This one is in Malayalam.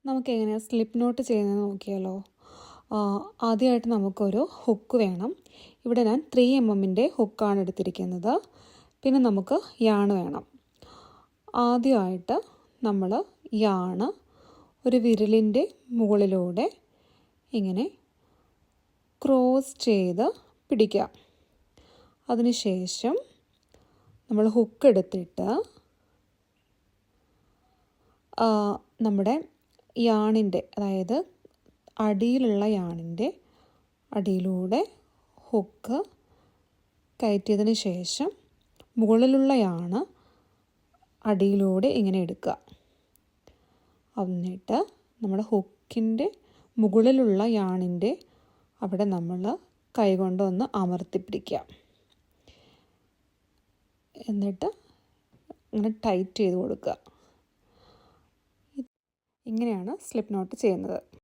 നമുക്കെങ്ങനെയാണ് സ്ലിപ്പ് നോട്ട് ചെയ്യുന്നത് നോക്കിയാലോ. ആദ്യമായിട്ട് നമുക്കൊരു ഹുക്ക് വേണം. ഇവിടെ ഞാൻ 3mm ഹുക്കാണ് എടുത്തിരിക്കുന്നത്. പിന്നെ നമുക്ക് യാൺ വേണം. ആദ്യമായിട്ട് നമ്മൾ യാൺ ഒരു വിരലിൻ്റെ മുകളിലൂടെ ഇങ്ങനെ ക്രോസ് ചെയ്ത് പിടിക്കുക. അതിനുശേഷം നമ്മൾ ഹുക്ക് എടുത്തിട്ട് നമ്മുടെ യാണിൻ്റെ, അതായത് അടിയിലുള്ള യാണിൻ്റെ അടിയിലൂടെ ഹുക്ക് കയറ്റിയതിന് ശേഷം മുകളിലുള്ള യാണ് അടിയിലൂടെ ഇങ്ങനെ എടുക്കുക. എന്നിട്ട് നമ്മുടെ ഹുക്കിൻ്റെ മുകളിലുള്ള യാണിൻ്റെ അവിടെ നമ്മൾ കൈകൊണ്ട് ഒന്ന് അമർത്തിപ്പിടിക്കുക. എന്നിട്ട് ഇങ്ങനെ ടൈറ്റ് ചെയ്ത് കൊടുക്കുക. ഇങ്ങനെയാണ് സ്ലിപ്പ് നോട്ട് ചെയ്യുന്നത്.